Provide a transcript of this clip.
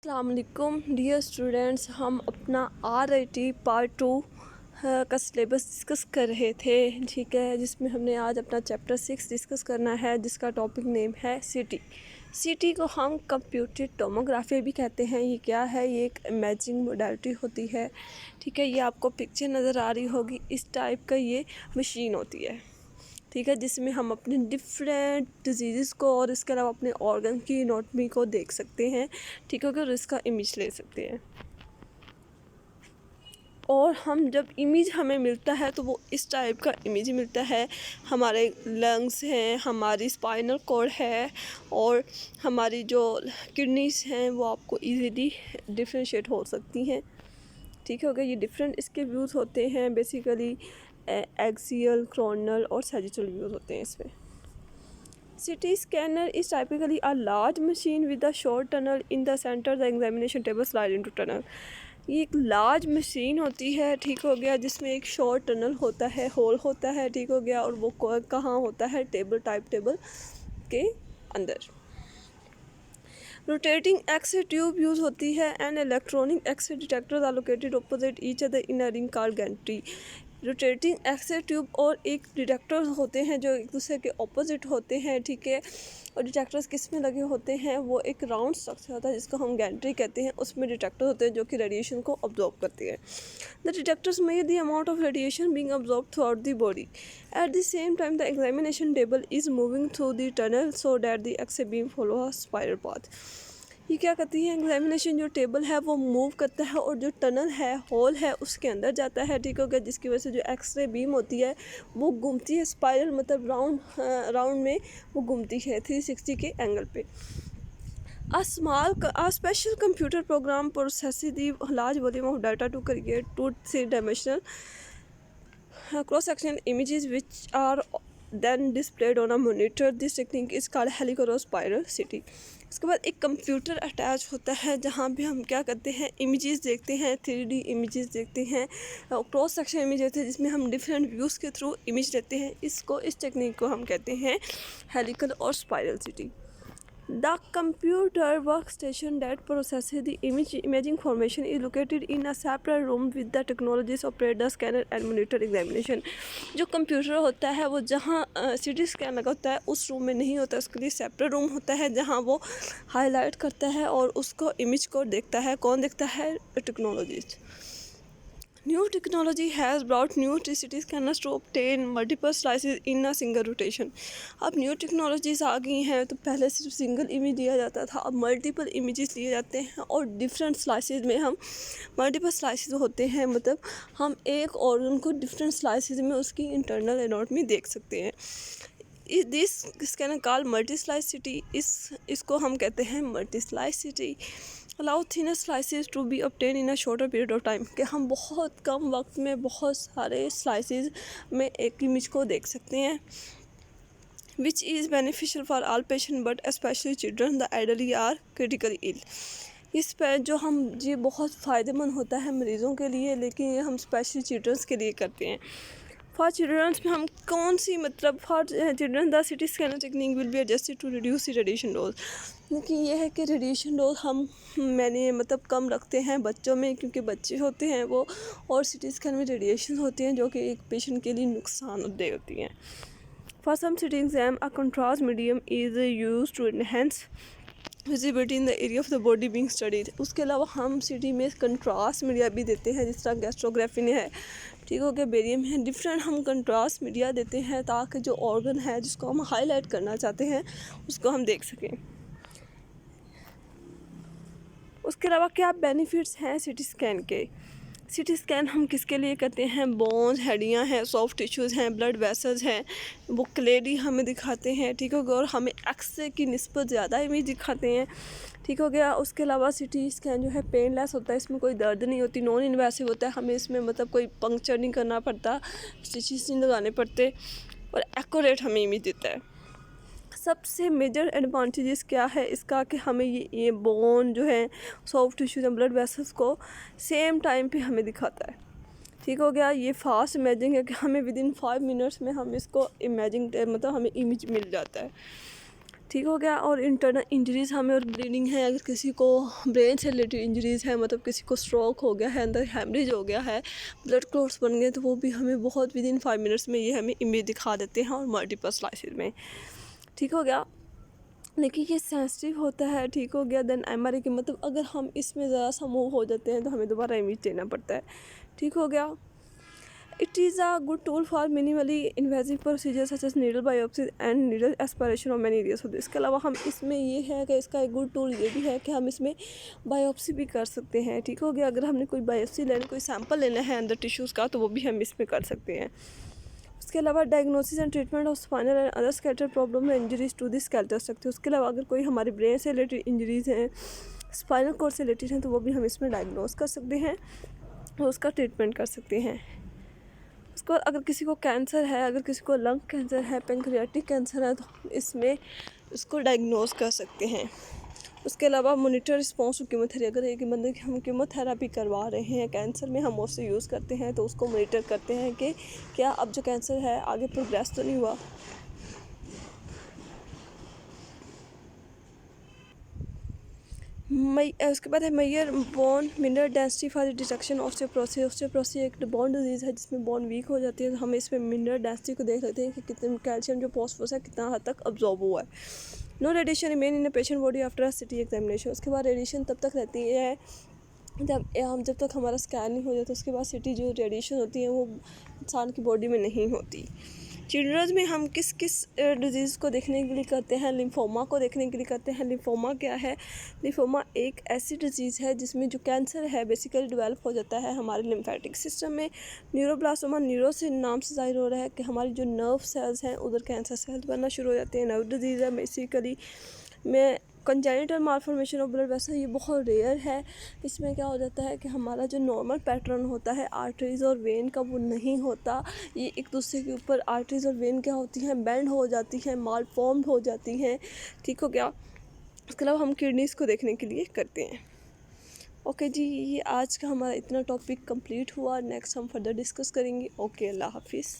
अस्सलाम वालेकुम dear students, हम अपना RIT पार्ट 2 का सिलेबस डिस्कस कर रहे थे, ठीक है, जिसमें हमने आज अपना चैप्टर 6 डिस्कस करना है, जिसका टॉपिक नेम है CT को हम कंप्यूटेड टोमोग्राफी भी कहते हैं। ये क्या है? ये एक इमेजिंग मोडालिटी होती है, ठीक है। ये आपको पिक्चर नज़र आ रही होगी, इस टाइप का ये मशीन होती है, ठीक है, जिसमें हम अपने डिफरेंट डिजीज़ को और इसके अलावा अपने ऑर्गन की एनाटॉमी को देख सकते हैं, ठीक है, और इसका इमेज ले सकते हैं। और हम जब इमेज हमें मिलता है तो वो इस टाइप का इमेज मिलता है। हमारे लंग्स हैं, हमारी स्पाइनल कॉर्ड है और हमारी जो किडनीज हैं वो आपको इजीली डिफ्रेंशिएट हो सकती हैं, ठीक है। हो गया, ये डिफरेंट इसके व्यूज़ होते हैं, बेसिकली एक्सियल, कोरोनल और सैजिटल व्यूज़ होते हैं इसमें। CT scanner is typically a large machine with a short tunnel in the centre the examination table slide into tunnel. ये एक लार्ज मशीन होती है, ठीक हो गया, जिसमें एक शॉर्ट टनल होता है, होल होता है, ठीक हो गया, और वो कहाँ होता है? टेबल के अंदर। रोटेटिंग एक्स-रे ट्यूब यूज़ होती है and electronic X-ray detectors are located opposite each other in a ring called gantry. Rotating X-ray tube और एक डिटेक्टर्स होते हैं जो एक दूसरे के ऑपोजिट होते हैं, ठीक है। और डिटेक्टर्स किस में लगे होते हैं? वो एक राउंड स्ट्रक्चर होता है जिसको हम गैंट्री कहते हैं, उसमें डिटेक्टर होते हैं जो कि रेडिएशन को ऑब्जॉर्व करते हैं। The detectors measure the amount of radiation being absorb through the body. At the same time the examination table is moving through the tunnel so that the X-ray beam follow a spiral path. ये क्या करती है? Examination जो table है वो move करता है और जो टनल है, होल है, उसके अंदर जाता है, ठीक हो गया, जिसकी वजह से जो एक्सरे बीम होती है वो घूमती है, स्पाइरल मतलब राउंड में वो घूमती है 360 के एंगल पे। A special computer program processes the large volume of data to create 2-3-dimensional cross-sectional images which are then displayed on a monitor. This technique is called हेलिकोस्पाइरल CT। इसके बाद एक कंप्यूटर अटैच होता है जहाँ पे हम क्या करते हैं? इमेजेस देखते हैं, 3D इमेजेस देखते हैं, क्रॉस सेक्शन इमेज देखते हैं, जिसमें हम डिफरेंट व्यूज़ के थ्रू इमेज लेते हैं। इस टेक्निक को हम कहते हैं हेलिकल और spiral CT। The computer workstation that processes the imaging information is located in a separate room with the technologies operate the scanner and monitor examination। जो कंप्यूटर होता है वो जहाँ CT स्कैन लगा होता है उस रूम में नहीं होता, उसके लिए सेपरेट रूम होता है जहाँ वो हाईलाइट करता है और उसको इमेज को देखता है। कौन देखता है? Technologies. New technology has brought new CT scanners to obtain multiple slices in a single rotation। अब न्यू टेक्नोलॉजीज़ आ गई हैं, तो पहले सिर्फ सिंगल इमेज लिया जाता था, अब मल्टीपल इमेजेस लिए जाते हैं और डिफरेंट स्लाइसेस में हम मल्टीपल स्लाइसेस होते हैं, मतलब हम एक ऑर्गन को डिफरेंट स्लाइसेस में उसकी इंटरनल एनाटॉमी देख सकते हैं। This scanner called multi slice CT। इसको हम कहते हैं multi slice CT। Allow thinner slices to be obtain in a shorter period of time, कि हम बहुत कम वक्त में बहुत सारे स्लाइसेस में एक इमेज को देख सकते हैं। Which is beneficial for all patient but specially children the elderly are critically ill. इस पर जो हम ये बहुत फ़ायदेमंद होता है मरीज़ों के लिए, लेकिन ये हम स्पेशली चिल्ड्रंस के लिए करते हैं। फॉर चिल्ड्रंस में हम कौन सी, मतलब for children the CT scanner technique will be adjusted to reduce the radiation dose. लेकिन ये है कि रेडिएशन डोज मैंने कम रखते हैं बच्चों में, क्योंकि बच्चे होते हैं वो, और CT स्कैन में रेडिएशन होती हैं जो कि एक पेशेंट के लिए नुकसानदेह होती हैं। For some CT exam a contrast medium is use to enhance visibility in the area of the body being studied. उसके अलावा हम CT में कंट्रास्ट मीडिया भी देते हैं, जिस तरह गैस्ट्रोग्राफी ने है, ठीक हो गया, बेरियम है, डिफरेंट हम कंट्रास्ट मीडिया देते हैं ताकि जो ऑर्गन है जिसको हम हाईलाइट करना चाहते हैं उसको हम देख सकें। उसके अलावा क्या बेनिफिट्स हैं CT स्कैन के? CT स्कैन हम किसके लिए करते हैं? बोन्स, हड्डियाँ हैं, सॉफ्ट टिश्यूज़ हैं, ब्लड वेसल्स हैं, वो क्लियरली हमें दिखाते हैं, ठीक हो गया, और हमें एक्स-रे की निस्बत ज़्यादा इमेज दिखाते हैं, ठीक हो गया। उसके अलावा CT स्कैन जो है पेनलेस होता है, इसमें कोई दर्द नहीं होती, नॉन इन्वेसिव होता है, हमें इसमें कोई पंक्चर नहीं करना पड़ता, स्टिचेस नहीं लगाने पड़ते, और एक्यूरेट हमें इमेज देता है। सबसे मेजर एडवांटेजेस क्या है इसका? कि हमें ये बोन जो है, soft tissues and blood vessels को सेम टाइम पे हमें दिखाता है, ठीक हो गया। ये फास्ट इमेजिंग है कि हमें विद इन 5 मिनट्स में हम इसको इमेजिंग हमें इमेज मिल जाता है, ठीक हो गया। और इंटरनल इंजरीज़ हमें और ब्लीडिंग है, अगर किसी को ब्रेन से रिलेटेड इंजरीज़ है, मतलब किसी को स्ट्रोक हो गया है, अंदर हेमरेज हो गया है, ब्लड क्लॉट्स बन गए, तो वो भी हमें बहुत विदिन 5 मिनट्स में ये हमें इमेज दिखा देते हैं और मल्टीपल स्लाइसिस में। ठीक हो गया। लेकिन ये सेंसिटिव होता है। ठीक हो गया। देन एमआरआई की मतलब अगर हम इसमें ज़रा सा मूव हो जाते हैं तो हमें दोबारा इमेज देना पड़ता है। ठीक हो गया। It is a good tool for minimally invasive procedure such as needle biopsy and needle aspiration of many areas. इसके अलावा हम इसमें ये है कि इसका एक गुड टूल ये भी है कि हम इसमें बायोप्सी भी कर सकते हैं। ठीक हो गया। अगर हमने कोई बायोप्सी लेना, कोई सैंपल लेना है अंदर टिश्यूज़ का, तो वो भी हम इसमें कर सकते हैं। उसके अलावा diagnosis and treatment of spinal and other skeletal problem है injuries to the skeletal structure. उसके अलावा अगर कोई हमारे ब्रेन से रिलेटेड इंजरीज हैं, स्पाइनल कॉर्ड से रिलेटेड हैं, तो वो भी हम इसमें डायग्नोस कर सकते हैं और उसका ट्रीटमेंट कर सकते हैं। उसके बाद अगर किसी को कैंसर है, अगर किसी को लंग कैंसर है, पेंक्रियाटिक कैंसर है, तो हम इसमें उसको डायग्नोस कर सकते हैं। उसके अलावा मोनिटर रिस्पॉन्स टू कीमोथेरेपी, अगर एक बंदे की हम कीमोथेरेपी करवा रहे हैं कैंसर में, हम उससे यूज़ करते हैं, तो उसको मोनिटर करते हैं कि क्या अब जो कैंसर है आगे प्रोग्रेस तो नहीं हुआ। उसके बाद है measure bone mineral density for the detection osteoporosis. Osteoporosis एक बोन डिजीज़ है जिसमें बोन वीक हो जाती है, तो हम इसमें मिनरल डेंसिटी को देख लेते हैं कि कितने कैल्शियम जो फॉस्फोरस है कितना हद तक अब्जॉर्ब हुआ है। No radiation remain in a patient body after CT examination. उसके बाद रेडिएशन तब तक रहती है जब तक हमारा स्कैन नहीं हो जाता। उसके बाद सिटी जो रेडिएशन होती है वो इंसान की बॉडी में नहीं होती। चिल्ड्रंस में हम किस किस डिजीज़ को देखने के लिए करते हैं? लिम्फोमा को देखने के लिए करते हैं। लिम्फोमा क्या है? लिम्फोमा एक ऐसी डिजीज़ है जिसमें जो कैंसर है बेसिकली डेवलप हो जाता है हमारे लिम्फेटिक सिस्टम में। न्यूरोब्लास्टोमा, न्यूरो से नाम से ज़ाहिर हो रहा है कि हमारी जो नर्व सेल्स हैं उधर कैंसर सेल्स बनना शुरू हो जाते हैं। नर्व डिजीज़ है बेसिकली में। Congenital malformation of blood vessel, ये बहुत रेयर है। इसमें क्या हो जाता है कि हमारा जो नॉर्मल पैटर्न होता है आर्टरीज़ और वेन का, वो नहीं होता। ये एक दूसरे के ऊपर आर्टरीज़ और वेन क्या होती हैं, बेंड हो जाती हैं, माल फॉर्म हो जाती हैं। ठीक हो गया। उसके अलावा हम किडनीज़ को देखने के लिए करते हैं। ओके जी, ये आज का हमारा इतना टॉपिक कंप्लीट हुआ। नेक्स्ट हम फर्दर डिस्कस करेंगे। ओके, अल्लाह हाफिज़।